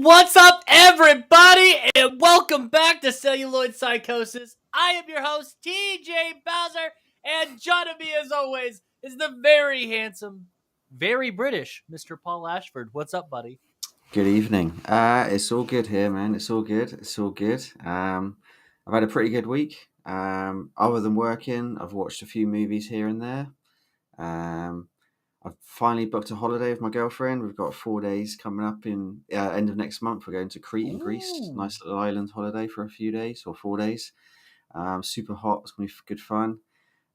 What's up, everybody, and welcome back to Celluloid Psychosis. I am your host, TJ Bowser, and joining me, as always, is the very handsome, very British Mr. Paul Ashford. What's up, buddy? Good evening. It's all good here, man. It's all good. It's all good. I've had a pretty good week. Other than working, I've watched a few movies here and there. Um, I've finally booked a holiday with my girlfriend. We've got 4 days coming up in end of next month. We're going to Crete in Greece. Ooh. Nice little island holiday for a few days or 4 days. Super hot. It's gonna be good fun.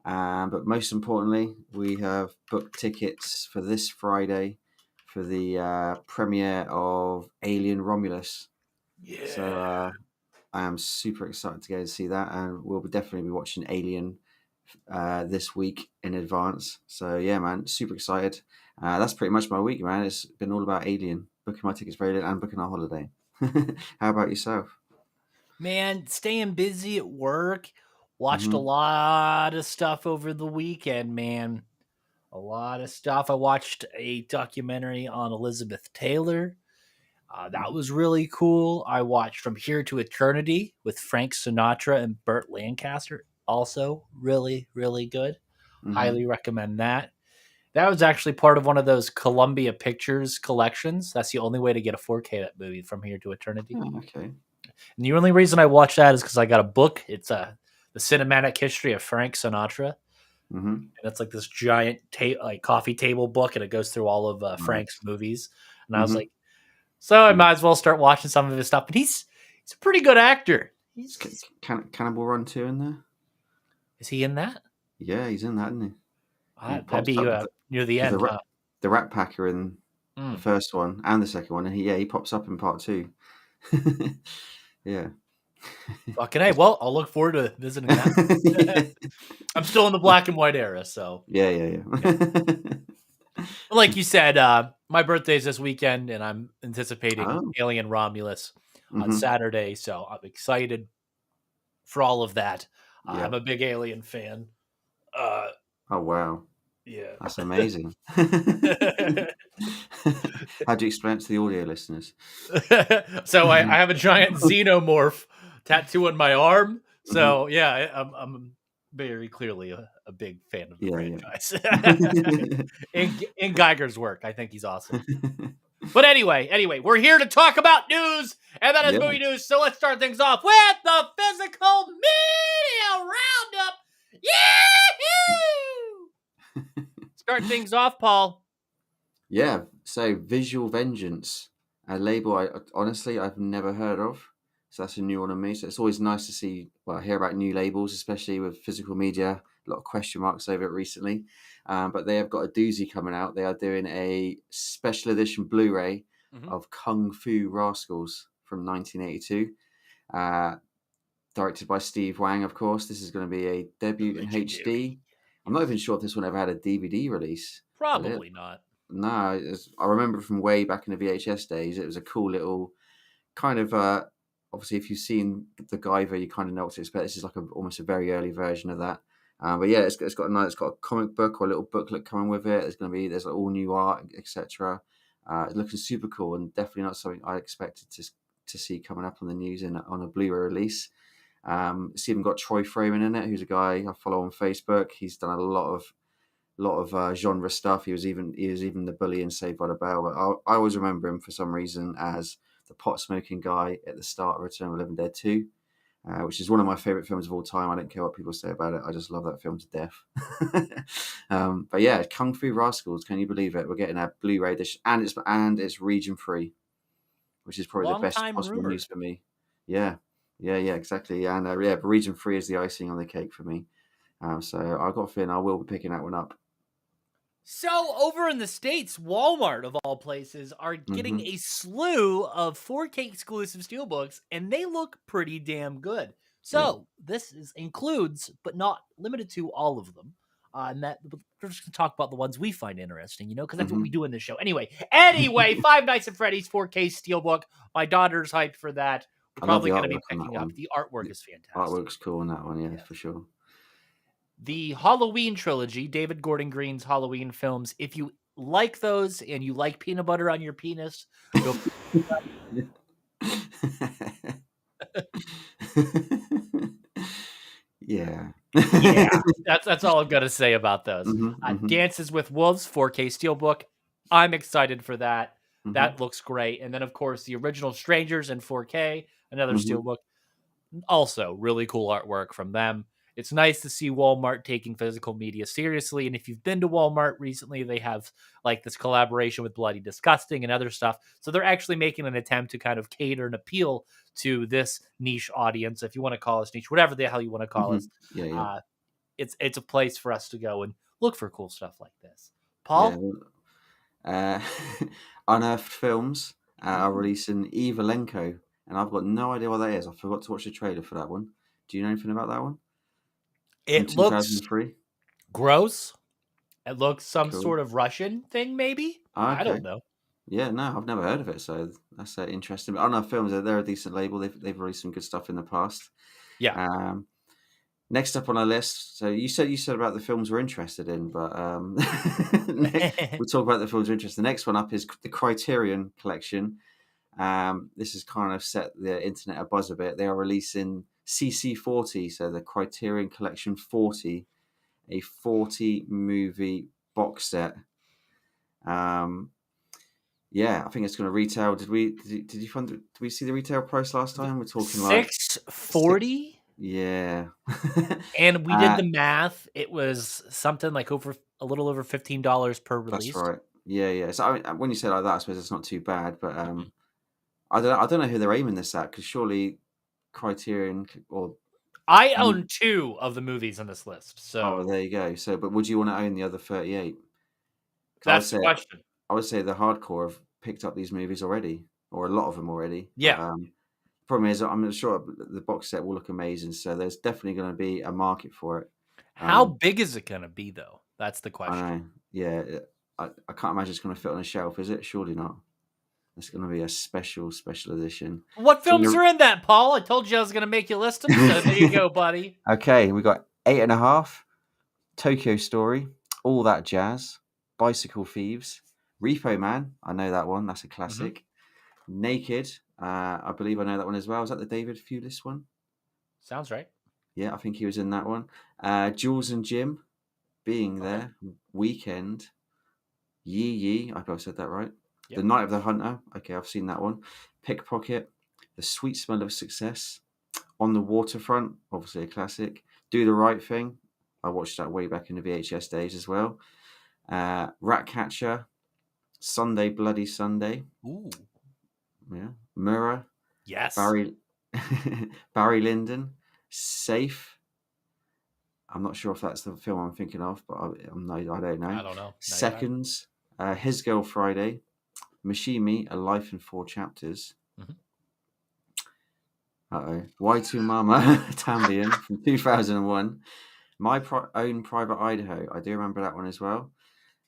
But most importantly, we have booked tickets for this Friday for the premiere of Alien Romulus. Yeah. So I am super excited to go and see that, and we'll definitely be watching Alien this week in advance. So yeah, man, super excited. That's pretty much my week, man. It's been all about Alien, booking my tickets for Alien and booking our holiday. How about yourself? Man, staying busy at work. Watched a Hmm. lot of stuff over the weekend, man. A lot of stuff. I watched a documentary on Elizabeth Taylor. That was really cool. I watched From Here to Eternity with Frank Sinatra and Burt Lancaster. Also, really, really good. Hmm. Highly recommend that. That was actually part of one of those Columbia Pictures collections. That's the only way to get a 4K of that movie, From Here to Eternity. Oh, okay. And the only reason I watched that is because I got a book. It's the cinematic history of Frank Sinatra, Hmm. and it's like this giant coffee table book, and it goes through all of Frank's Nice. movies. And I was Hmm. like, so I might as well start watching some of his stuff. And he's a pretty good actor. Cannibal Run 2 in there? Is he in that? Yeah, he's in that, isn't he? He That'd pops be up near the as end, huh? the Rat Packer in the Mm. first one and the second one, and he pops up in part two. Yeah. Fucking hey, well, I'll look forward to visiting that. Yeah. I'm still in the black and white era, so Yeah, yeah, yeah. yeah. Like you said, my birthday's this weekend, and I'm anticipating Oh. Alien Romulus on Hmm. Saturday, so I'm excited for all of that. Yeah. I'm a big Alien fan. Uh, Oh, wow. yeah. That's amazing. How do you explain it to the audio listeners? So I have a giant xenomorph tattoo on my arm. Hmm. So yeah, I'm very clearly a big fan of the Yeah, yeah. franchise. in Geiger's work, I think he's awesome. But anyway, we're here to talk about news, and that is Yeah. movie news. So let's start things off with the physical media roundup. Yahoo! Start things off, Paul. Yeah. So, Visual Vengeance, a label honestly I've never heard of. So that's a new one on me. So it's always nice to hear about new labels, especially with physical media. A lot of question marks over it recently. But they have got a doozy coming out. They are doing a special edition Blu-ray Mm-hmm. of Kung Fu Rascals from 1982. Uh, Directed by Steve Wang, of course. This is going to be a debut in Legendary. HD. I'm not even sure if this one ever had a DVD release. Has it? Probably not. No, I remember from way back in the VHS days. It was a cool little kind of. Obviously, if you've seen the Guyver, you kind of know what to expect. This is like almost a very early version of that. But yeah, it's got a comic book or a little booklet coming with it. There's all new art, etc. It's looking super cool and definitely not something I expected to see coming up on the news on a Blu-ray release. It's even got Troy Froman in it, who's a guy I follow on Facebook. He's done a lot of genre stuff. He was even the bully in Saved by the Bell. But I always remember him for some reason as the pot smoking guy at the start of Return of the Living Dead 2, which is one of my favorite films of all time. I don't care what people say about it. I just love that film to death. But yeah, Kung Fu Rascals. Can you believe it? We're getting a Blu-ray edition, and it's region free, which is probably the Long best time possible news rumored. for me. Yeah, yeah, exactly. And yeah, region free is the icing on the cake for me. So I've got a feeling I will be picking that one up. So over in the States, Walmart of all places are getting Hmm. a slew of 4K exclusive steelbooks, and they look pretty damn good. Yeah. So includes, but not limited to, all of them. And that we're just gonna talk about the ones we find interesting, because that's what Hmm. we do in this show. Anyway, Five Nights at Freddy's 4K steelbook. My daughter's hyped for that. We're I love the probably going to be artwork on that picking up. one. The artwork The is fantastic. artwork's cool on that one, yeah, Yeah. for sure. The Halloween trilogy, David Gordon Green's Halloween films. If you like those and you like peanut butter on your penis, go. Yeah. Yeah, that's all I'm gonna say about those. Mhm, mhm, Dances with Wolves 4K Steelbook. I'm excited for that. mhm, That looks great. And then, of course, the original Strangers in 4K, another mhm, Steelbook. Also, really cool artwork from them. It's nice to see Walmart taking physical media seriously. And if you've been to Walmart recently, they have like this collaboration with Bloody Disgusting and other stuff. So they're actually making an attempt to kind of cater and appeal to this niche audience, if you want to call us niche, whatever the hell you want to call us. mhm. Yeah, yeah, Uh, it's a place for us to go and look for cool stuff like this. yeah. Paul? Uh, Unearthed Films are Ooh. releasing Evelenko, and I've got no idea what that is. I forgot to watch the trailer for that one. Do you know anything about that one? From It looks 2003? gross. It looks some Cool. sort of Russian thing, maybe. Ah, I okay. don't know. Yeah, no, I've never heard of it, so that's interesting. But Unearthed Films, they're a decent label. They've released some good stuff in the past. Yeah. Um, Next up on our list, so you said about the films we're interested in, but we'll talk about the films we're interested in. The next one up is the Criterion Collection. This has kind of set the internet abuzz a bit. They are releasing CC40, so the Criterion Collection 40, a 40 movie box set. Um, yeah, I think it's going to retail. Did we see the retail price last time? We're talking like six. 640, Yeah. and we did uh, the math. It was something like over a little over $15 per That's release. right. Yeah, yeah. So I mean, when you say it like that, I suppose it's not too bad. But Mhm. I don't know who they're aiming this at because surely Criterion or I you, own 2 of the movies on this list, oh, so there you go. So, but would you want to own the other 38? Because that's the question. I would say the hardcore have picked up these movies already, or a lot of them already. But Yeah. problem is, I'm not sure the box set will look amazing. So there's definitely going to be a market for it. How Um, big is it gonna be, though? That's the I question. know. Yeah, I can't imagine it's going to fit on a shelf, is it? Surely not. It's going to be a special edition. What So films are in that, Paul? I told you I was gonna make you list them, so there you go, buddy. okay, we got 8.5, Tokyo Story, All That Jazz, Bicycle Thieves, Repo Man. I know that one. That's a Mhm. classic. Naked. I believe I know that one as well. Is that the David Fulis one? Sounds right. Yeah, I think he was in that one. Jules and Jim, Being Okay. There, Weekend, Yee Yee. I hope I said that right. The Yep. Night of the Hunter. Okay, I've seen that one. Pickpocket, The Sweet Smell of Success, On the Waterfront, obviously a classic. Do the Right Thing. I watched that way back in the VHS days as well. Ratcatcher, Sunday Bloody Sunday. Ooh. Yeah. Mirror, Yes. Barry Barry Lyndon, Safe. I'm not sure if that's the film I'm thinking of, but I don't know. I don't know. No, you're not. Seconds, His Girl Friday, Mishimi, A Life in Four Chapters. Mhm. Uh-oh. Y2 Mama, Tambian from 2001. Own Private Idaho. I do remember that one as well.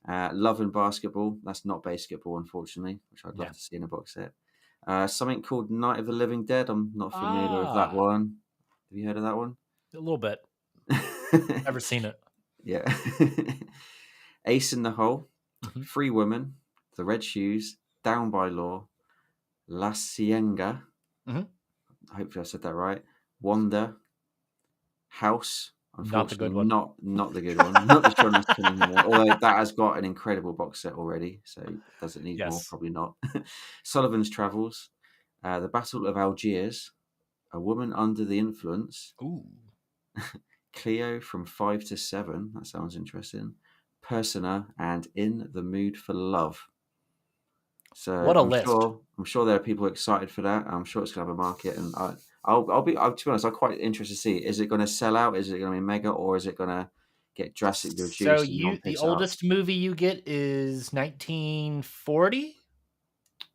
Love and Basketball. That's not basketball, unfortunately, which I'd love Yeah. to see in a box set. Something called Night of the Living Dead. I'm not familiar with that Ah, one. Have you heard of that one? a little bit. Never seen it. Yeah. Ace in the Hole, Mhm. Free Woman, The Red Shoes, Down by Law, La Cienga. Mhm. Hopefully I said that right. Wanda, House. Not the good Unfortunately, one. not the good one. Not the Sean S. Cunningham one. Although that has got an incredible box set already, so does it need more? Yes. Probably not. Sullivan's Travels, The Battle of Algiers, A Woman Under the Influence, Ooh. Cleo from 5 to 7. That sounds interesting. Persona and In the Mood for Love. So What a list. I'm sure there are people excited for that. I'm sure it's going to have a market, and to be honest, I'm quite interested to see, is it going to sell out? Is it going to be mega, or is it going to get drastically So reduced and no one you the picks it up? oldest movie you get is 1940,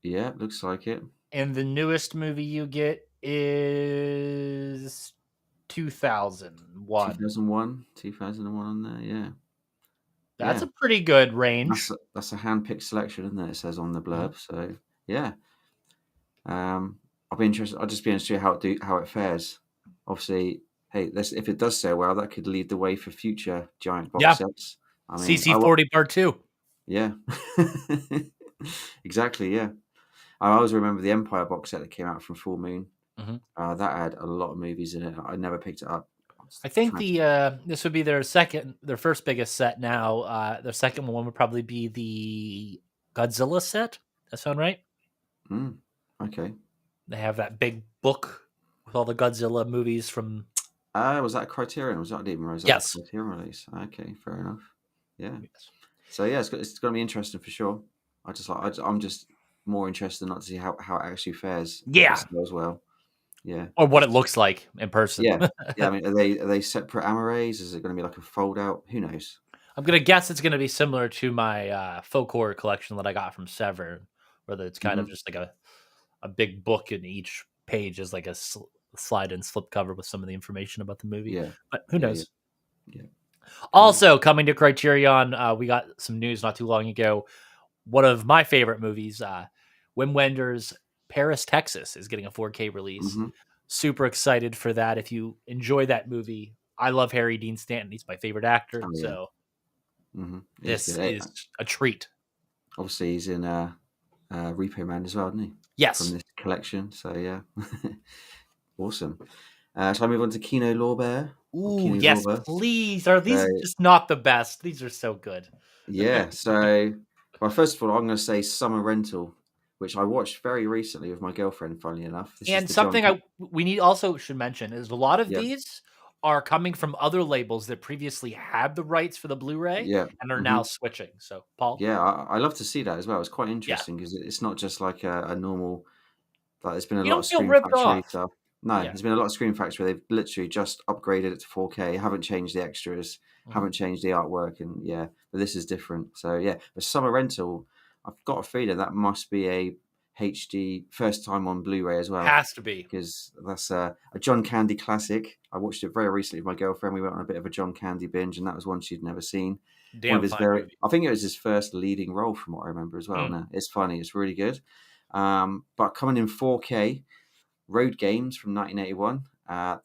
Yeah, looks like it. and the newest movie you get is 2001. 2001 on there. Yeah, That's yeah. a pretty good range. That's a hand-picked selection, isn't it? It says on the Mhm. blurb. So yeah, I'll be interested. I'll just be interested to see how it fares. Obviously, hey, if it does so well, that could lead the way for future giant box Yeah. sets. I mean, CC40 Part 2. yeah, exactly, yeah. I always remember the Empire box set that came out from Full Moon. Mhm. That had a lot of movies in it. I never picked it up. I was I think trying to- this would be their first biggest set now. Their second one would probably be the Godzilla set. That sound right? Okay. They have that big book with all the Godzilla movies from. Was that a Criterion? I didn't even realize that was a Yes. Criterion release. Okay, fair enough. Yeah. Yes. So yeah, it's going to be interesting for sure. I'm just more interested not to see how it actually fares if it Yeah, goes well. Yeah. or what it 'Cause- looks like in person. yeah. Yeah. I mean, are they separate amores? Is it going to be like a fold out? Who knows? I'm gonna guess it's gonna be similar to my folk horror collection that I got from Severn, where it's kind of Hmm. just like a big book, and each page is like a slide and slip cover with some of the information about the movie. Yeah. But who Yeah. Yeah. knows? Yeah. Cool. Also, coming to Criterion, we got some news not too long ago. One of my favorite movies, Wim Wenders' Paris, Texas, is getting a 4K release. Hmm. Super excited for that. If you enjoy that movie, I love Harry Dean Stanton. He's my favorite actor. Oh yeah. So He's this good. is a treat. Obviously, he's in Repo Man as well, isn't he? From Yes. this collection. So yeah, awesome. Shall I move on to Kino Lorbeer or Ooh, Kino yes, Lorber? please. Are So these just not the best? These are so good. yeah, so well, first of all, I'm going to say Summer Rental, which I watched very recently with my girlfriend. Funnily enough, this is And the John. something we need also should mention is a lot of Yeah, these are coming from other labels that previously had the rights for the Blu-ray yeah, and are now hmm switching. So, Paul, yeah. I love to see that as well. It's quite yeah, interesting because it's not just like a normal. Like, there's been a you lot of don't feel Scream ripped Factory off. stuff. No, Yeah. there's been a lot of Scream Factory where they've literally just upgraded it to 4K, haven't changed the extras, Mhm. haven't changed the artwork, and yeah, but this is different. So yeah, but Summer Rental, I've got a feeling that must be a HD first time on Blu-ray as well, Has to be. because that's a John Candy classic. I watched it very recently with my girlfriend. We went on a bit of a John Candy binge, and that was one she'd never seen. One of Damn his fine very, movie. I think it was his first leading role from what I remember as well. Mm. No, it's funny, it's really good. But coming in 4K. Road Games from 1981.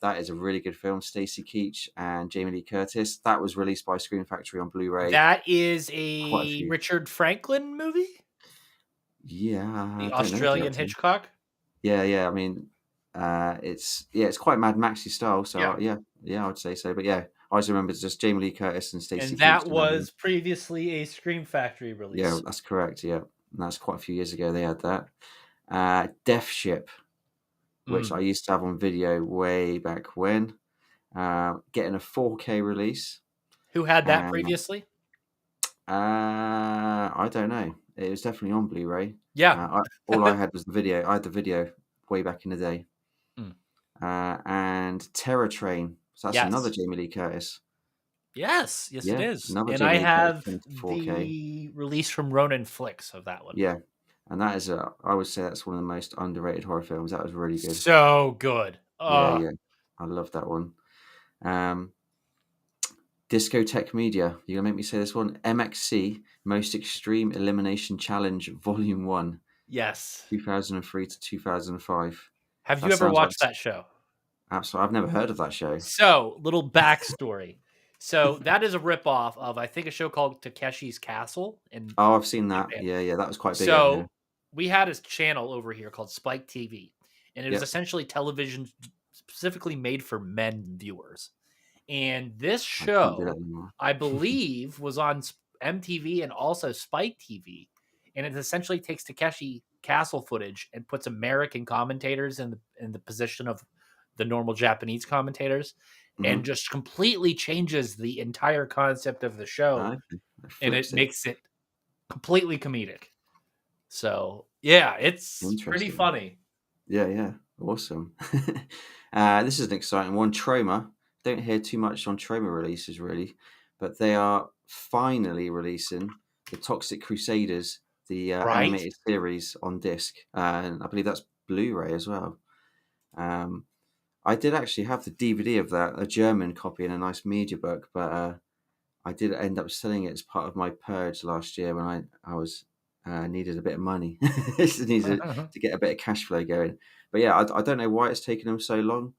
That is a really good film. Stacy Keach and Jamie Lee Curtis. That was released by Screen Factory on Blu-ray. That is Quite a a few. Richard Franklin movie? Yeah, I The don't know the Australian actor. Hitchcock? Yeah, yeah. I mean, it's quite Mad Maxy style. So Yeah. yeah, I would say so. But yeah, I just remember just Jamie Lee Curtis and Stacy And Keach that in that one. was previously a Scream Factory Yeah, release. that's correct. Yeah, and that's quite a few years ago they had that. Death Ship, which Mm. I used to have on video way back when. Getting a 4K release. Who had that And previously? I don't know. It was definitely on Blu-ray. Yeah. All I had was the video. I had the video way back in the day. Mm. And Terror Train. So that's another Yes. Jamie Lee Curtis. Yes, yes, it Yeah, is. another And I Jamie Lee Curtis have coming to 4K. the release from Ronin Flicks of that one. Yeah, and that is I would say that's one of the most underrated horror films. That was really good. So good. Yeah, yeah. I love that one. Um, Discotech Media. You're gonna make me say this one? MXC Most Extreme Elimination Challenge Volume 1. Yes. 2003 to 2005. Have you That ever sounds like watched that show? absolutely. I've never heard of that show. So, little backstory. So that is a ripoff of I think a show called Takeshi's Castle in Oh, I've seen that. Japan. Yeah, that was quite big over here. So we had a channel over here called Spike TV, and it was Yep, essentially television specifically made for men viewers. And this I can't do that show, anymore. I believe, was on MTV and also Spike TV. And it essentially takes Takeshi Castle footage and puts American commentators in the position of the normal Japanese commentators, and Hmm. just completely changes the entire concept of the show, Okay. It and flips it it. makes it completely comedic. So yeah, it's pretty Interesting. funny. Yeah, awesome. This is an exciting one. Troma. Don't hear too much on Troma releases really, but they are finally releasing the Toxic Crusaders, the Right? animated series on disc, and I believe that's Blu-ray as well. Um, I did actually have the DVD of that, a German copy in a nice media book, but I did end up selling it as part of my purge last year when I was needed a bit of money, Just needed to get a bit of cash flow going. But yeah, I don't know why it's taken them so long,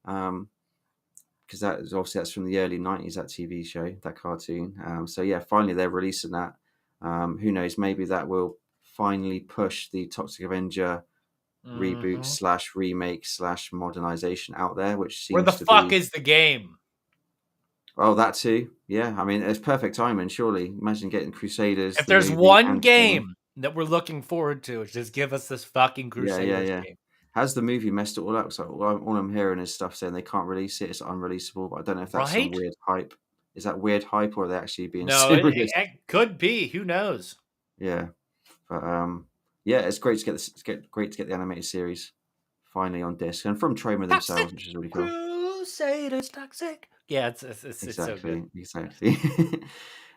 because that is obviously that's from the early '90s, that TV show, that cartoon. So yeah, finally they're releasing that. Who knows? Maybe that will finally push the Toxic Avenger reboot Mhm. slash remake slash modernization out there, which Where the seems to fuck be. is the game? Oh, that too. Yeah, I mean, it's perfect timing. Surely, imagine getting Crusaders If the there's movie one and the game. game that we're looking forward to, just give us this fucking Yeah, yeah, Crusaders yeah. game. Has the movie messed it all up? So all I'm hearing is stuff saying they can't release it. It's unreleasable. But I don't know if that's some Right? weird hype. Is that weird hype, or are they actually being No, it, serious? it could be. Who knows? Yeah, but yeah, it's great to get this. Great to get the animated series finally on disc and from Troma Toxic themselves, which is really cool. Crusaders, toxic. Yeah, it's so good. Exactly.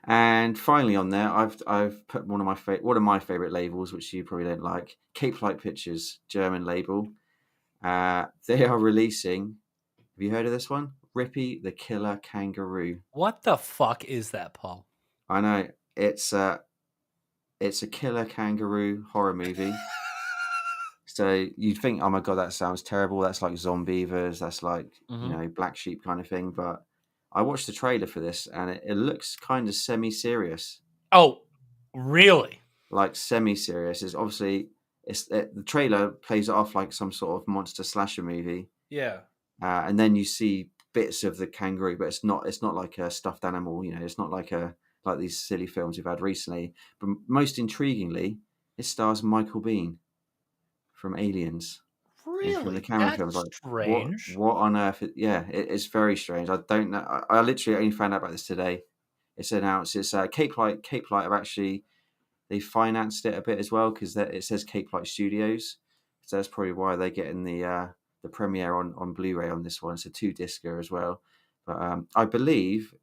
And finally on there, I've put one of my favorite labels, which you probably don't like, Cape Light Pictures, German label. They are releasing. Have you heard of this one? Rippy the Killer Kangaroo. What the fuck is that, Paul? I know it's a killer kangaroo horror movie. So you'd think, oh my god, that sounds terrible. That's like Zombievers. That's like Mhm. Black Sheep kind of thing. But I watched the trailer for this, and it looks kind of semi-serious. Oh, really? Like semi-serious is obviously the trailer plays it off like some sort of monster slasher movie, Yeah. and then you see bits of the kangaroo, but it's not like a stuffed animal. It's not like these silly films we've had recently. But most intriguingly, it stars Michael Biehn from Aliens. From the Really? camera That's films, like strange. what on earth? Yeah, it's very strange. I don't know. I literally only found out about this today. It's announced. It's Cape Light. Cape Light have actually they financed it a bit as well because it says Cape Light Studios, so that's probably why they're getting the premiere on Blu-ray on this one. It's a 2-discer as well, but I believe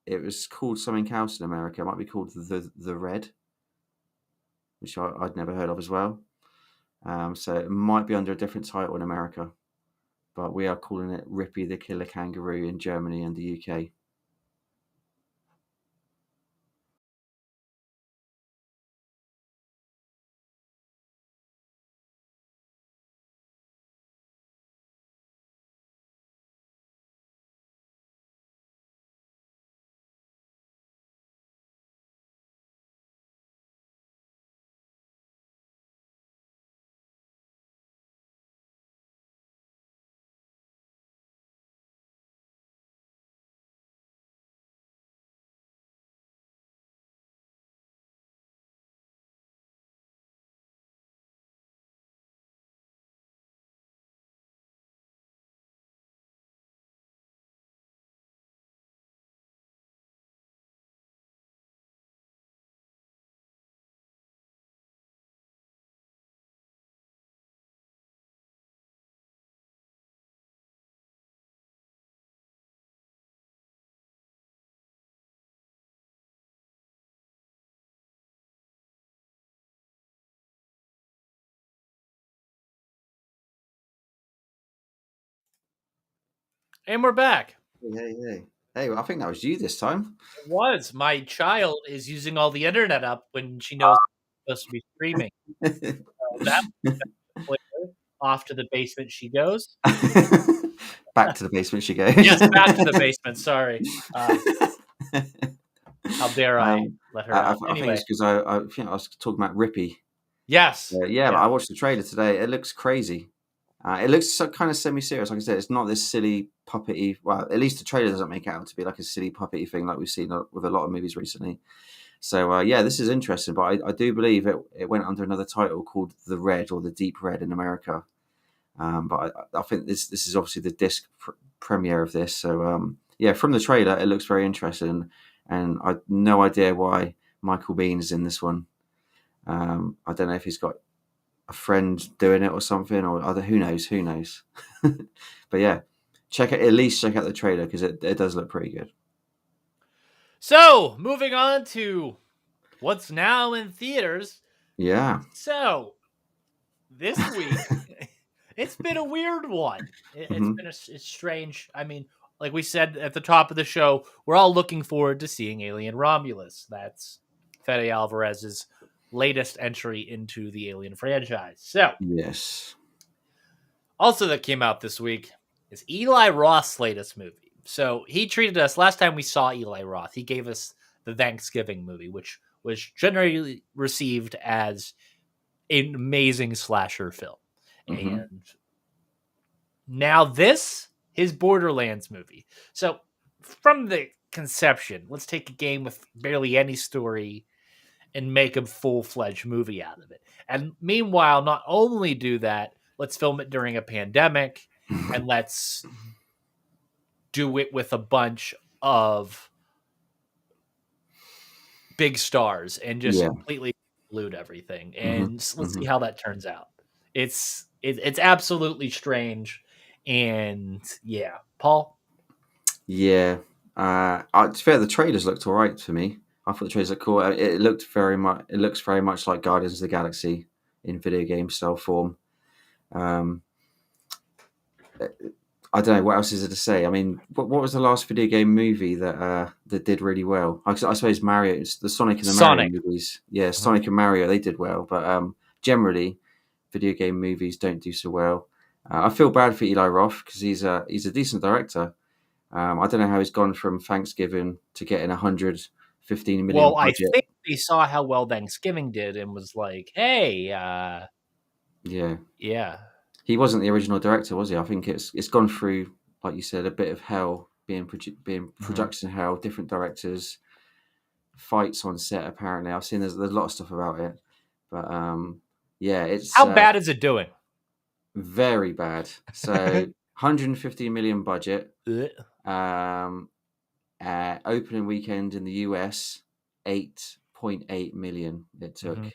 it was called something else in America. It might be called the Red, which I'd never heard of as well. So it might be under a different title in America, but we are calling it Rippy the Killer Kangaroo in Germany and the UK. And we're back. Hey, well, I think that was you this time. It was. My child is using all the internet up when she knows it's supposed to be streaming. So that later, off to the basement she goes. Back to the basement she goes. Yes, back to the basement. Sorry. How dare I um, let her out? I think Anyway, it's because I think I was talking about Rippy. yes. Yeah, but Yeah. I watched the trailer today. It looks crazy. It looks kind of semi-serious. Like I said, it's not this silly puppety. Well, at least the trailer doesn't make it out to be like a silly puppety thing like we've seen with a lot of movies recently. So yeah, this is interesting. But I do believe it went under another title called The Red or The Deep Red in America. But I think this is obviously the disc premiere of this. So yeah, from the trailer, it looks very interesting, and I no idea why Michael Biehn is in this one. I don't know if he's got a friend doing it or something, or other. Who knows? Who knows? But yeah, at least check out the trailer because it does look pretty good. So, moving on to what's now in theaters. Yeah. So, this week, it's been a weird one. It's Hmm. been it's strange. I mean, like we said at the top of the show, we're all looking forward to seeing Alien Romulus. That's Fede Alvarez's latest entry into the Alien franchise. So, Yes. also that came out this week is Eli Roth's latest movie. So he treated us last time we saw Eli Roth. He gave us the Thanksgiving movie, which was generally received as an amazing slasher film. Mm-hmm. And now this, his Borderlands movie. So from the conception, let's take a game with barely any story and make a full-fledged movie out of it. And meanwhile, not only do that, let's film it during a pandemic and let's do it with a bunch of big stars and just Yeah. completely pollute everything. Mm-hmm. And let's see Mm-hmm. how that turns out. It's absolutely strange. And yeah, Paul. Yeah. To fair, the trailers looked all right for me. I thought the trailers looked cool. It looked very much. It looks very much like Guardians of the Galaxy in video game style form. Um, I don't know what else is there to say. I mean, what was the last video game movie that did really well? I suppose Mario, the Sonic and the Mario Sonic. movies. Yeah, Mhm. Sonic and Mario, they did well, but generally, video game movies don't do so well. I feel bad for Eli Roth because he's a decent director. I don't know how he's gone from Thanksgiving to getting 115 million Well, I budget. think they saw how well Thanksgiving did and was like, hey, Yeah, yeah. he wasn't the original director, was he? I think it's gone through, like you said, a bit of hell, being Mhm. production hell, different directors, fights on set. Apparently, I've seen there's a lot of stuff about it, but yeah, it's How bad is it doing? very bad. So 150 million budget. Ugh. Um, Opening weekend in the US, 8.8 million it took, Mhm.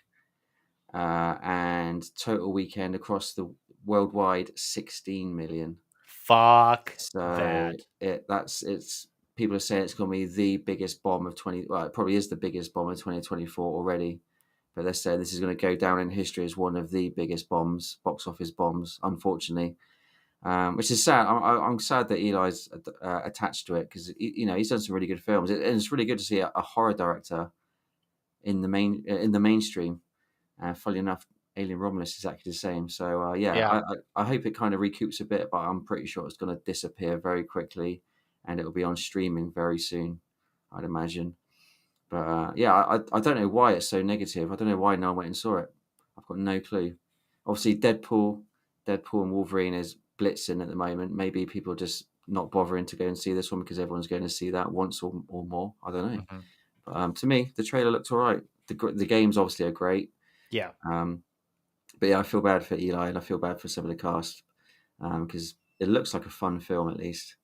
and total weekend across the worldwide 16 million. Fuck So that. it's people are saying it's going to be the biggest bomb of 20. Well, it probably is the biggest bomb of 2024 already, but they're saying this is going to go down in history as one of the biggest bombs, box office bombs. Unfortunately, which is sad. I'm sad that Eli's attached to it because he's done some really good films, and it's really good to see a horror director in the mainstream. Funnily enough, Alien Romulus is exactly the same. So yeah, Yeah. I hope it kind of recoups a bit, but I'm pretty sure it's going to disappear very quickly, and it'll be on streaming very soon, I'd imagine. But yeah, I don't know why it's so negative. I don't know why no one went and saw it. I've got no clue. Obviously, Deadpool and Wolverine is blitzing at the moment. Maybe people are just not bothering to go and see this one because everyone's going to see that once or more. I don't know. Mhm. But to me, the trailer looked all right. The games obviously are great. Yeah. Um, but yeah, I feel bad for Eli and I feel bad for some of the cast because it looks like a fun film at least.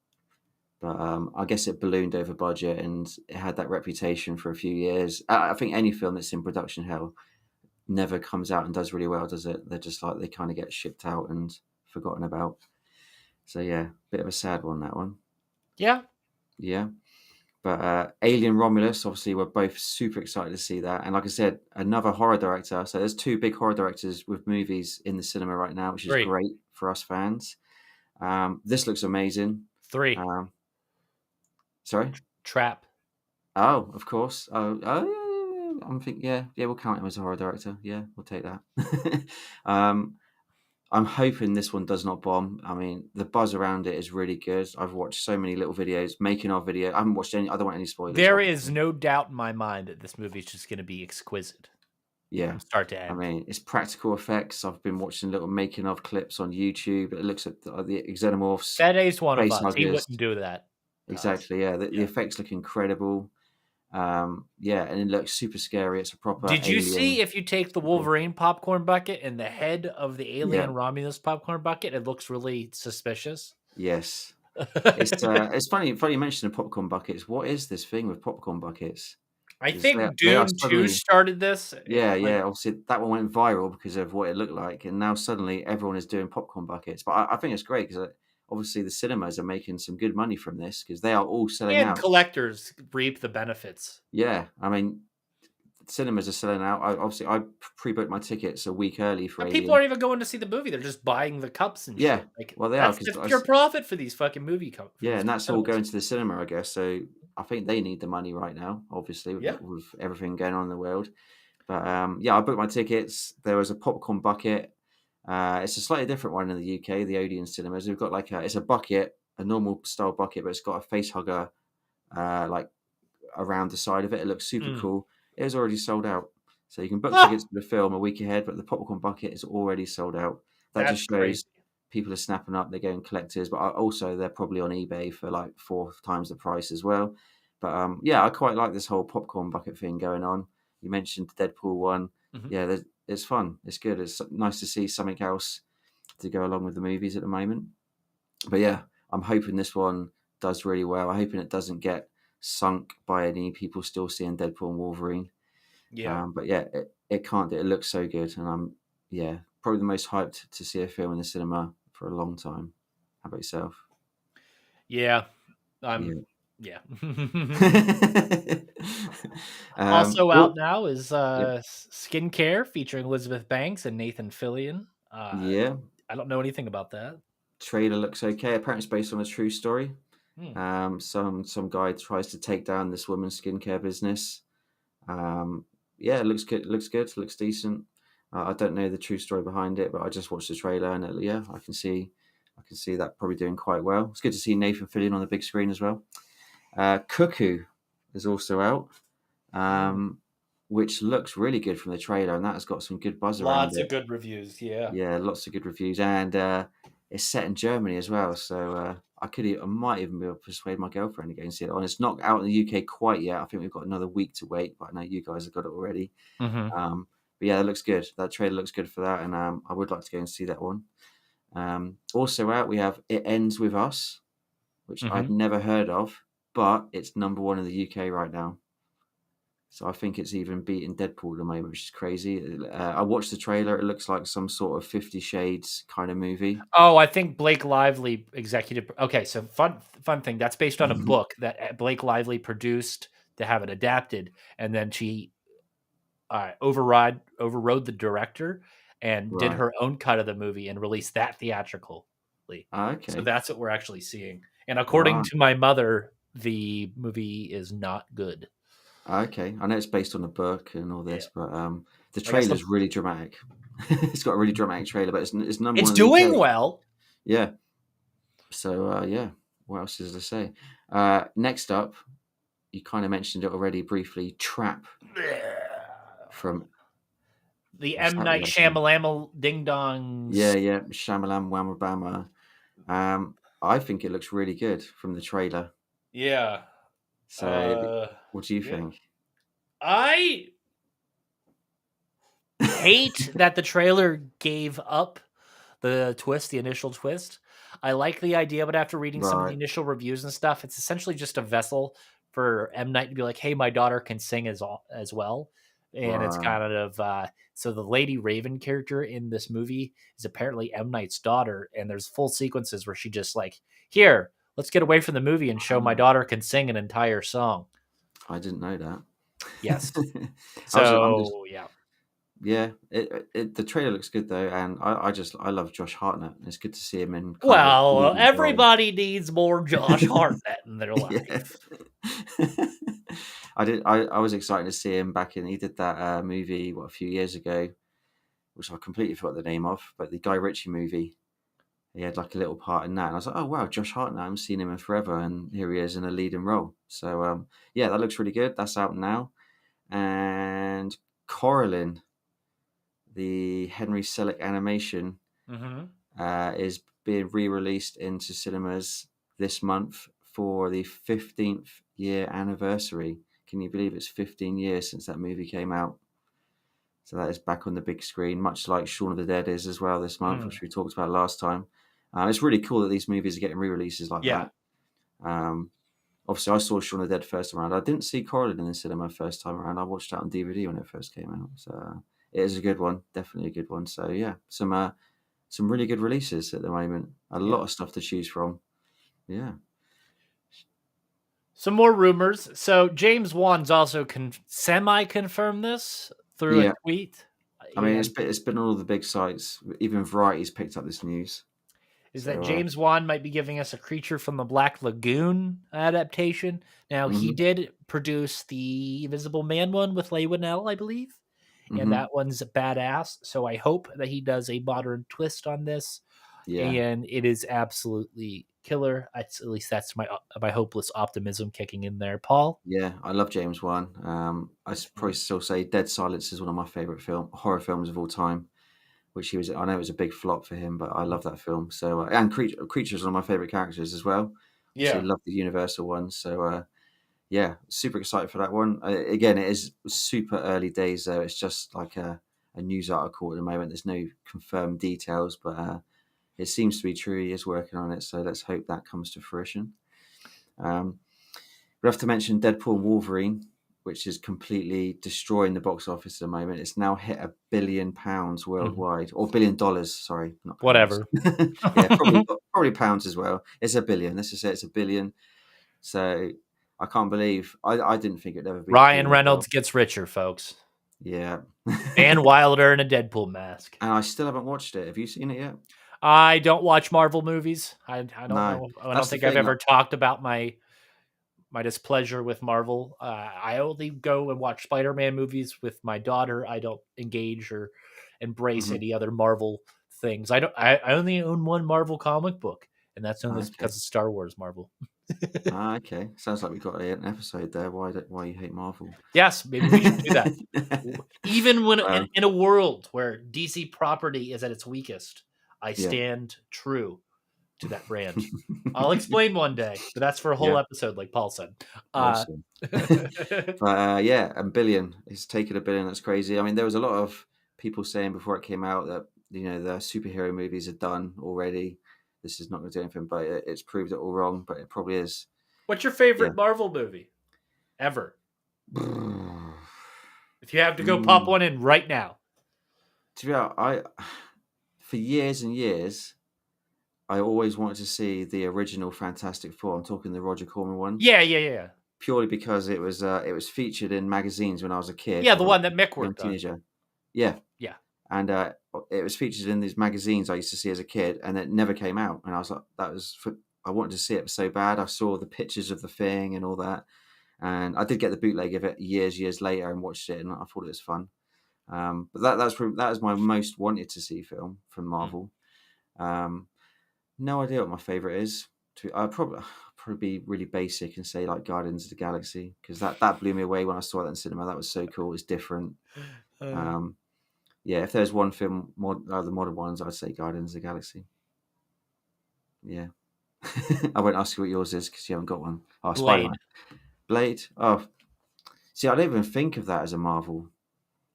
But I guess it ballooned over budget and it had that reputation for a few years. I think any film that's in production hell never comes out and does really well, does it? They're just like they kind of get shipped out and forgotten about. So yeah, bit of a sad one, that one. Yeah. Yeah. But Alien Romulus, obviously, we're both super excited to see that. And like I said, another horror director. So there's two big horror directors with movies in the cinema right now, which is 3. great for us fans. This looks amazing. 3. Um, sorry. Trap. Oh, of course. Yeah. I'm thinking, yeah, we'll count him as a horror director. Yeah, we'll take that. um, I'm hoping this one does not bomb. I mean, the buzz around it is really good. I've watched so many little videos, making of video. I haven't watched any. I don't want any spoilers, There is obviously. no doubt in my mind that this movie is just going to be exquisite Yeah, from start to I end. mean, it's practical effects. I've been watching little making of clips on YouTube. It looks at the xenomorphs, Fede's one of face us. He huggers. wouldn't do that. Exactly. Yeah, the Yeah. effects look incredible. Yeah, and it looks super scary. It's a proper Did you see alien. if you take the Cool. Wolverine popcorn bucket and the head of the Yeah. alien Romulus popcorn bucket, it looks really suspicious. Yes. It's funny. Funny you mentioned the popcorn buckets. What is this thing with popcorn buckets? I Because think they are Dune 2 suddenly. started this. Like, Yeah. Obviously, that one went viral because of what it looked like, and now suddenly everyone is doing popcorn buckets. But I think it's great because obviously the cinemas are making some good money from this because they are all selling and out. collectors reap the benefits. Yeah, I mean, cinemas are selling out. I pre-booked my tickets a week early for And people Alien. aren't even going to see the movie. They're just buying the cups and Yeah, shit. Like, well they are that's because just pure profit for these fucking for yeah, these and that's all cinemas. going to the cinema, I guess. So I think they need the money right now, obviously Yeah. with everything going on in the world. But yeah, I booked my tickets. There was a popcorn bucket. It's a slightly different one in the UK, the Odeon cinemas. We've got it's a bucket, a normal style bucket, but it's got a face hugger like around the side of it. It looks super Mm. cool. It was already sold out. So you can book Ah, tickets for the film a week ahead, but the popcorn bucket is already sold out. That that's just crazy. shows people are snapping up. They're going collectors, but also they're probably on eBay for like 4 times the price as well. But yeah, I quite like this whole popcorn bucket thing going on. You mentioned the Deadpool one. Mhm. Yeah, it's fun. It's good. It's nice to see something else to go along with the movies at the moment. But yeah, I'm hoping this one does really well. I'm hoping it doesn't get sunk by any people still seeing Deadpool and Wolverine. Yeah. But yeah, it can't do. It looks so good, and I'm yeah probably the most hyped to see a film in the cinema for a long time. How about yourself? Yeah. I'm Yeah. yeah. Also out Well, now is yeah, Skincare featuring Elizabeth Banks and Nathan Fillion. yeah. I don't know anything about that. Trailer looks okay. Apparently, it's based on a true story. Hmm. Some guy tries to take down this woman's skincare business. Um, yeah, it looks good. Looks good. Looks decent. I don't know the true story behind it, but I just watched the trailer and yeah, I can see that probably doing quite well. It's good to see Nathan Fillion on the big screen as well. Cuckoo is also out, Mm. um, which looks really good from the trailer, and that has got some good buzz around Lots of it. good reviews. Yeah. Yeah, lots of good reviews, and it's set in Germany as well. So I might even be able to persuade my girlfriend to go and see it on. It's not out in the UK quite yet. I think we've got another week to wait, but I know you guys have got it already. Hmm. But yeah, that looks good. That trailer looks good for that, and I would like to go and see that one. Also out, we have It Ends With Us, which I'd Hmm. never heard of, but it's number one in the UK right now. So I think it's even beating Deadpool at the moment, which is crazy. I watched the trailer. It looks like some sort of 50 Shades kind of movie. Oh, I think Blake Lively executive. Okay, so fun thing. That's based on a book that Blake Lively produced to have it adapted, and then she overrode the director and did Right. her own cut of the movie and released that theatrically. So Okay. that's what we're actually seeing. And according Right. to my mother, the movie is not good. Okay. I know it's based on a book and all Yeah, this, but the I guess trailer's really dramatic. It's got a really dramatic trailer, but it's number it's one in the doing UK. well. Yeah. So yeah. What else is to say? Next up, you kind of mentioned it already briefly. Trap from The what's M that Night last name? Shyamalan Ding Yeah, Dongs. yeah. Shamalam Wamabama. I think it looks really good from the trailer. Yeah. So, Uh, what do you yeah. think? I hate that the trailer gave up the initial twist. I like the idea, but after reading some of the Right, initial reviews and stuff, it's essentially just a vessel for M Night to be like, "Hey, my daughter can sing as well," and it's right. kind of so the Lady Raven character in this movie is apparently M Night's daughter, and there's full sequences where she just like, "Here, let's get away from the movie and show my Wow, daughter can sing an entire song." I didn't know Yes. that. I'm just, So yeah. yeah. The trailer looks good though, and I love Josh Hartnett. It's good to see him in kind of a Well, leading role. everybody needs more Josh Hartnett in their Yeah. life. I was excited to see him back in. He did that movie a few years ago, which I completely forgot the name of, but the Guy Ritchie movie. He had like a little part in that, and I was like, "Oh wow, Josh Hartnett! I haven't seen him in forever, and here he is in a leading role." So yeah, that looks really good. That's out now. And Coraline, the Henry Selick animation, Mhm. is being re-released into cinemas this month for the 15th year anniversary. Can you believe it's 15 years since that movie came out? So that is back on the big screen, much like Shaun of the Dead is as well this month, Mm. which we talked about last time. It's really cool that these movies are getting re-releases like Yeah. that. Um, Obviously, I saw Shaun of the Dead first time around. I didn't see Coraline in the cinema first time around. I watched it on DVD when it first came out. So it is a good one, definitely a good one. So yeah, some really good releases at the moment. A Yeah. lot of stuff to choose from. Yeah, Some more rumors. So James Wan's also semi-confirmed this through a yeah. tweet, I mean, and it's been on all the big sites. Even Variety's picked up this news. is that So James Wan might be giving us a Creature from the Black Lagoon adaptation. Now he hmm did produce the Invisible Man one with Leigh Whannell, I believe, and hmm that one's badass. So I hope that he does a modern twist on this, yeah. and it is absolutely. killer. At least that's my hopeless optimism kicking in there. Paul? Yeah, I love James Wan. Probably still say Dead Silence is one of my favorite horror films of all time. Which he was, I know it was a big flop for him, but I love that film. So, and Creature's one of my favorite characters as well. Obviously, Yeah. love the Universal one. So, yeah, super excited for that one. Again, it is super early days though. It's just like a news article at the moment. There's no confirmed details, but it seems to be true. He is working on it, so let's hope that comes to fruition. We have to mention Deadpool and Wolverine, which is completely destroying the box office at the moment. It's now hit £1 billion worldwide, or $1 billion. Sorry, not pounds. Whatever. Yeah, probably pounds as well. It's $1 billion. Let's just say it's $1 billion. So I can't believe I didn't think it'd ever be Ryan $1 billion. Reynolds gets richer, folks. Yeah. And Wilder in a Deadpool mask. And I still haven't watched it. Have you seen it yet? I don't watch Marvel movies. I don't No, know. I don't that's the think I've thing. ever talked about my displeasure with Marvel. I only go and watch Spider-Man movies with my daughter. I don't engage or embrace Mhm. any other Marvel things. I only own one Marvel comic book, and that's only Okay. because it's Star Wars Marvel. Okay. Sounds like we got an episode there. Why you hate Marvel? Yes, maybe we should do that. Even when Well, in a world where DC property is at its weakest, I yeah. stand true to that brand. I'll explain one day, but that's for a whole Yeah. episode, like Paul said. Awesome. But yeah, $1 billion. It's taken $1 billion. That's crazy. I mean, there was a lot of people saying before it came out that the superhero movies are done already. This is not going to do anything, but it's proved it all wrong. But it probably is. What's your favorite Marvel movie ever? If you have to go pop one in right now. To be honest, for years and years, I always wanted to see the original Fantastic Four. I'm talking the Roger Corman ones. Yeah. Purely because it was featured in magazines when I was a kid. Yeah, the one that Mick worked on. Teenager. Yeah. Yeah. And it was featured in these magazines I used to see as a kid, and it never came out. And I was like, I wanted to see it so bad. I saw the pictures of the thing and all that, and I did get the bootleg of it years later and watched it, and I thought it was fun. But that is my most wanted to see film from Marvel. No idea what my favorite is. I'd probably be really basic and say like Guardians of the Galaxy, because that blew me away when I saw that in cinema. That was so cool. It's different. Yeah, if there's one film, the modern ones, I'd say Guardians of the Galaxy. Yeah. I won't ask you what yours is because you haven't got one. Oh, Blade. Spider-Man. Blade. Oh, see, I don't even think of that as a Marvel.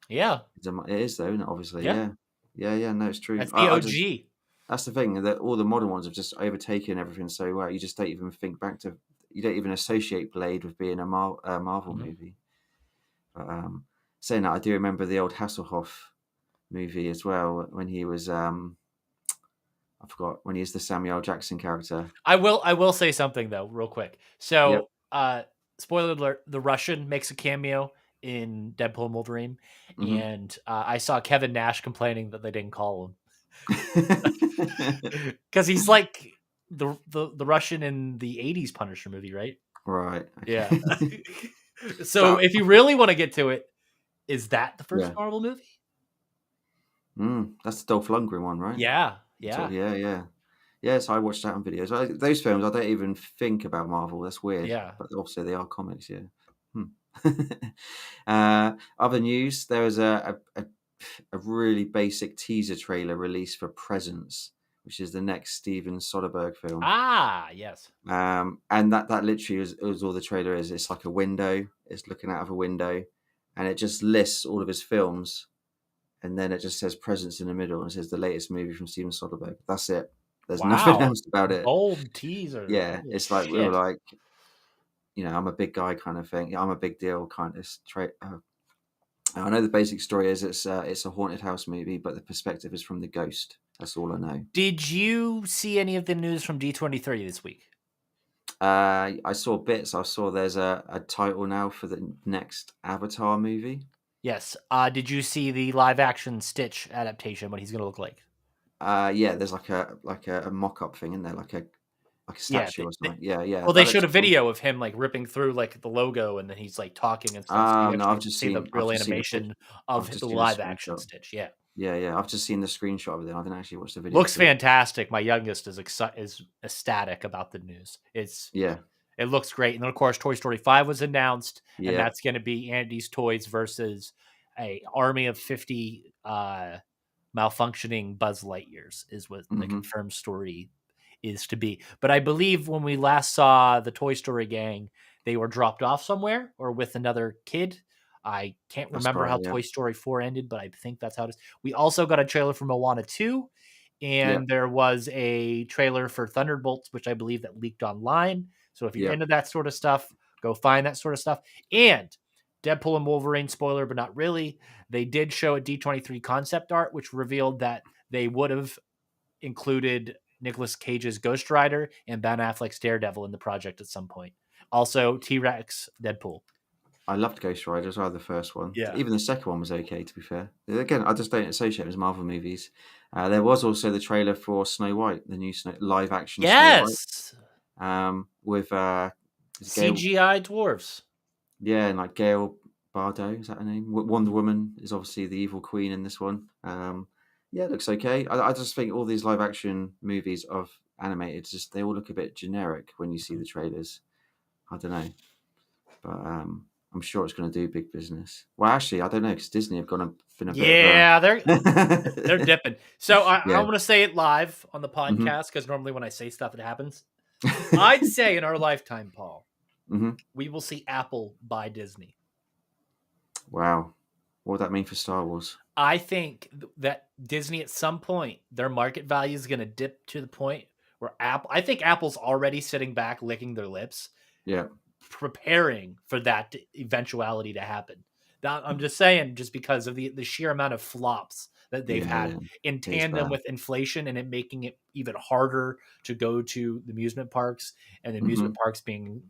Yeah. It is though, isn't it? Obviously. Yeah. Yeah. No, it's true. That's the OG. That's the thing, that all the modern ones have just overtaken everything so well. You just don't even think back to. You don't even associate Blade with being a Marvel movie. But saying that, I do remember the old Hasselhoff movie as well, when he was I forgot, when he's the Samuel L. Jackson character. I will say something though, real quick. So spoiler alert, the Russian makes a cameo in Deadpool and Wolverine, and I saw Kevin Nash complaining that they didn't call him. Because he's like the Russian in the 80s Punisher movie, right? Right. Okay. Yeah. So if you really want to get to it, is that the first Marvel movie? That's the Dolph Lundgren one, right? Yeah. So I watched that on videos. Those films, I don't even think about Marvel. That's weird. Yeah. But obviously they are comics, yeah. Other news, there was a really basic teaser trailer released for Presence, which is the next Steven Soderbergh film. Ah, yes. And that literally is all the trailer is. It's like a window. It's looking out of a window, and it just lists all of his films, and then it just says Presence in the middle, and it says the latest movie from Steven Soderbergh. That's it. There's nothing else about it. Bold teaser. Yeah, it's like we were like, I'm a big guy kind of thing. I'm a big deal kind of I know the basic story is it's a haunted house movie, but the perspective is from the ghost. That's all I know. Did you see any of the news from D23 this week? I saw bits. I saw there's a title now for the next Avatar movie. Yes. Did you see the live action Stitch adaptation? What he's going to look like? Yeah. There's like a mock up thing in there, like a statue or something. Yeah. Well, they showed a video of him like ripping through like the logo, and then he's like talking and stuff. So no, I've just seen seen the real animation of the live action Stitch. Yeah. Yeah. I've just seen the screenshot of it. I didn't actually watch the video Looks to it. fantastic. My youngest is ecstatic about the news. Yeah, It looks great. And then of course Toy Story 5 was announced, and yeah. that's going to be Andy's Toys versus a army of 50 malfunctioning Buzz Lightyears is what the Hmm. confirmed story is to be. But I believe when we last saw the Toy Story gang, they were dropped off somewhere or with another kid. I can't That's remember right. how Yeah, Toy Story 4 ended, but I think that's how it is. We also got a trailer for Moana 2, yeah, and there was a trailer for Thunderbolts, which I believe that leaked online. So if you're yeah. into that sort of stuff, go find that sort of stuff. And Deadpool and Wolverine, spoiler, but not really. They did show a D23 concept art, which revealed that they would have included Nicolas Cage's Ghost Rider and Ben Affleck's Daredevil in the project at some point. Also, T Rex, Deadpool. I loved Ghost Rider as well, the first one. Yeah. Even the second one was okay, to be fair. Again, I just don't associate it as Marvel movies. There was also the trailer for Snow White, the new live action Snow White, Yes. with is it Gail, CGI dwarves. yeah, and like Gail Bardo, is that her name? Wonder Woman is obviously the evil queen in this one. Yeah, it looks okay. I just think all these live action movies of animated, just they all look a bit generic when you see the trailers. I don't know, but I'm sure it's going to do big business. Well, actually, I don't know because Disney have been a bit of a Yeah, they're dipping. So I yeah. want to say it live on the Hmm. podcast because normally when I say stuff, it happens. I'd say in our lifetime, Paul, Hmm. we will see Apple buy Disney. Wow, what would that mean for Star Wars? I think that Disney at some point their market value is going to dip to the point where I think Apple's already sitting back licking their lips Yeah, preparing for that eventuality to happen. I'm just saying, just because of the sheer amount of flops that they've yeah, had yeah. in It's tandem bad. with inflation and it making it even harder to go to the amusement parks and the Hmm. amusement parks being,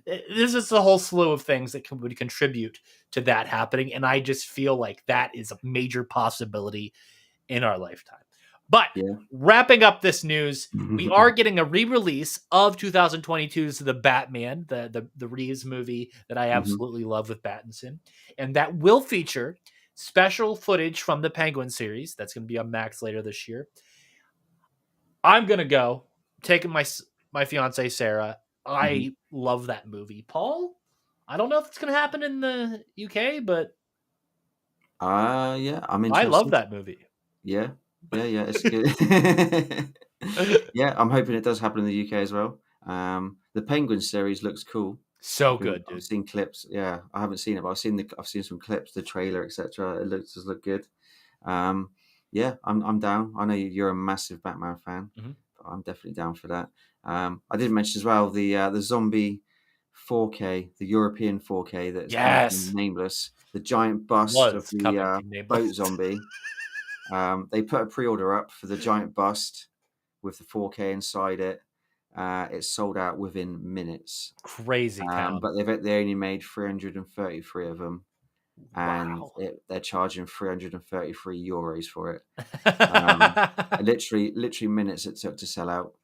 there's just a whole slew of things that would contribute to that happening. And I just feel like that is a major possibility in our lifetime. But Yeah. wrapping up this news, we are getting a re-release of 2022's The Batman, the Reeves movie that I Hmm. absolutely love with Pattinson, and that will feature special footage from the Penguin series. That's going to be on Max later this year. I'm gonna go taking my fiance Sarah. Hmm. I love that movie, Paul. I don't know if it's going to happen in the UK, but Yeah, I'm I love interested. that movie. Yeah, yeah, it's good. Yeah, I'm hoping it does happen in the UK as well. The Penguin series looks cool. So good, I've dude. seen clips. Yeah, I haven't seen it, but I've seen some clips, the trailer, etc. It does look good. Um, yeah, I'm down. I know you're a massive Batman fan, Mhm. but I'm definitely down for that. I did mention as well the zombie 4K, the European 4K that is coming from Yes, Nameless, the giant bust of was the coming from boat Nameless. zombie. They put a pre-order up for the giant bust with the 4K inside it. It's sold out within minutes. Crazy town. But they only made 333 of them, and Wow. they're charging 333 euros for it. Um, literally minutes it took to sell out.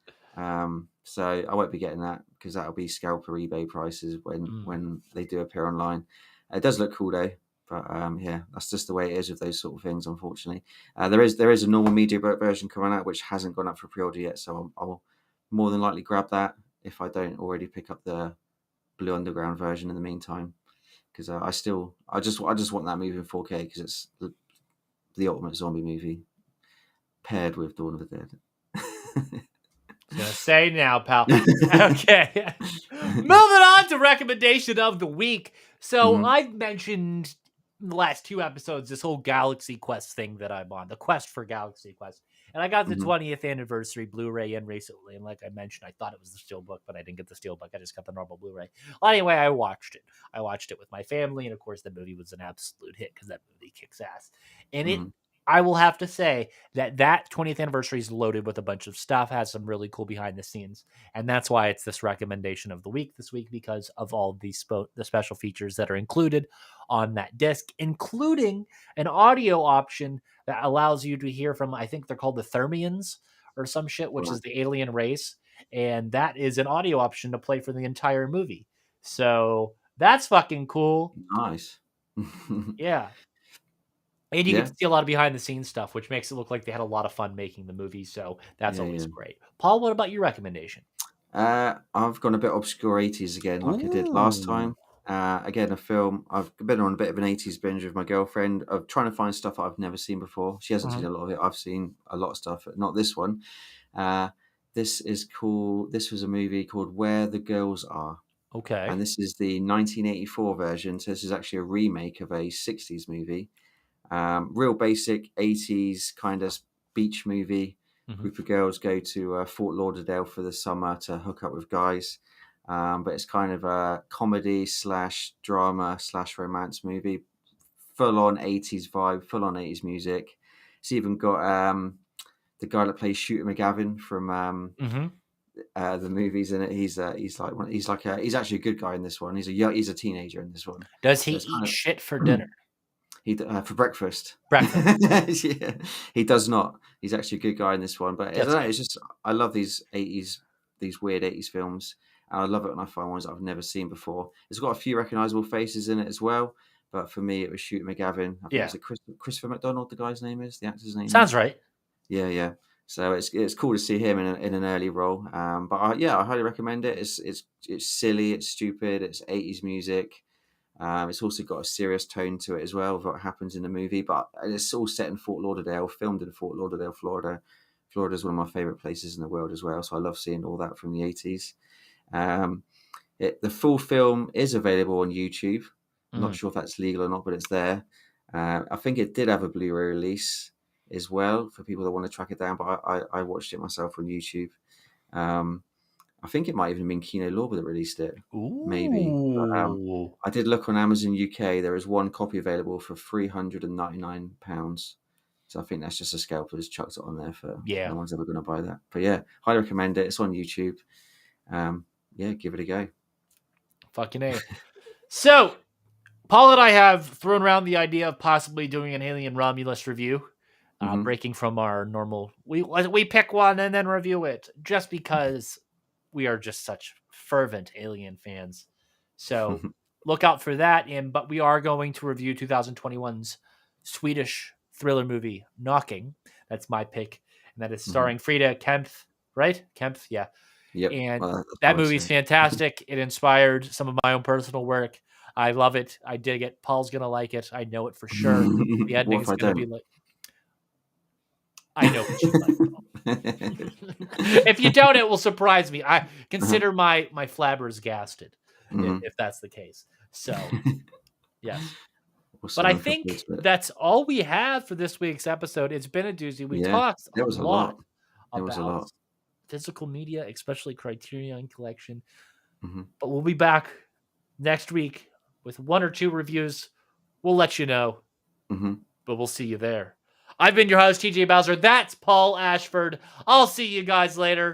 So I won't be getting that because that'll be scalper eBay prices Mm. when they do appear online. It does look cool though, but yeah, that's just the way it is with those sort of things. Unfortunately, there is a normal media version coming out which hasn't gone up for pre-order yet, so I'll more than likely grab that if I don't already pick up the Blue Underground version in the meantime because I just want that movie in 4K because it's the ultimate zombie movie paired with Dawn of the Dead. I was gonna say now, pal. Okay. Moving on to recommendation of the week. So Hmm. I've mentioned in the last two episodes this whole Galaxy Quest thing that I'm on, the quest for Galaxy Quest. And I got the Hmm. 20th anniversary Blu-ray in recently. And like I mentioned, I thought it was the Steelbook, but I didn't get the Steelbook. I just got the normal Blu-ray. Well, anyway, I watched it. I watched it with my family, and of course, the movie was an absolute hit because that movie kicks ass. And Hmm. I will have to say that 20th anniversary is loaded with a bunch of stuff, has some really cool behind the scenes, and that's why it's this recommendation of the week this week because of all the special features that are included on that disc, including an audio option that allows you to hear from, I think they're called the Thermians or some shit, which Right. is the alien race, and that is an audio option to play for the entire movie. So that's fucking cool. Nice. Yeah. And you get Yeah, to see a lot of behind the scenes stuff, which makes it look like they had a lot of fun making the movie. So that's yeah, always yeah. great. Paul, what about your recommendation? I've gone a bit obscure 80s again, like I did last Ooh. time. Again, a film. I've been on a bit of an 80s binge with my girlfriend of trying to find stuff I've never seen before. She hasn't seen Mhm. a lot of it. I've seen a lot of stuff, but not this one. Uh, this is cool. This was a movie called Where the Girls Are, and Okay. this is the 1984 version. So this is actually a remake of a 60s movie. Real basic 80s kind of beach movie. Mhm. Group of girls go to Fort Lauderdale for the summer to hook up with guys. But it's kind of a comedy slash drama slash romance movie. Full on 80s vibe, full on 80s music. It's even got the guy that plays Shooter McGavin from Mhm. the movies in it. He's actually a good guy in this one. He's a teenager in this one. Does he So it's eat kind shit for of dinner? for breakfast. Breakfast. Yeah, he does not. He's actually a good guy in this one. But I don't That's know. good. It's just I love these weird 80s films, and I love it when I find ones that I've never seen before. It's got a few recognizable faces in it as well. But for me, it was Shooter McGavin. I think Yeah. it's Christopher McDonald. The guy's name is, the actor's name Sounds is. right. Yeah, yeah. So it's cool to see him in an early role. But I highly recommend it. It's silly. It's stupid. It's 80s music. It's also got a serious tone to it as well of what happens in the movie, but it's all set in Fort Lauderdale, filmed in Fort Lauderdale, Florida. Florida is one of my favorite places in the world as well, so I love seeing all that from the 80s. Um, the full film is available on YouTube. I'm not Mhm. sure if that's legal or not, but it's there. I think it did have a Blu-ray release as well for people that want to track it down, but I watched it myself on YouTube. Um, I think it might even have been Kino Lorber that released it, maybe. But Ooh. I did look on Amazon UK. There is one copy available for £399. So I think that's just a scalper who's chucked it on there for Yeah. no one's ever going to buy that. But yeah, highly recommend it. It's on YouTube. Yeah, give it a go. Fucking A. So, Paul and I have thrown around the idea of possibly doing an Alien Romulus review, Hmm. breaking from our normal. We pick one and then review it, just because we are just such fervent Alien fans. So look out for that. But we are going to review 2021's Swedish thriller movie Knocking. That's my pick, and that is Hmm. starring Frida Kempf. Right, Kempf, yeah. Yep. And Well, that's that what I'd movie's say. fantastic. It inspired some of my own personal work. I love it. I dig it. Paul's gonna like it. I know it for sure. The What ending if is I gonna be don't? like I know what you like, Paul. If you don't, it will surprise me. I Uh-huh. consider my flabbers gasted Hmm. if that's the case. So yes. But Awesome. I I'm looking forward think to it. that's all we have for this week's episode. It's been a doozy. We Yeah, talked a there was a lot lot. There was a about lot. physical media, especially Criterion Collection. Hmm. But we'll be back next week with one or two reviews. We'll let you know, Hmm. but we'll see you there. I've been your host, TJ Bowser. That's Paul Ashford. I'll see you guys later.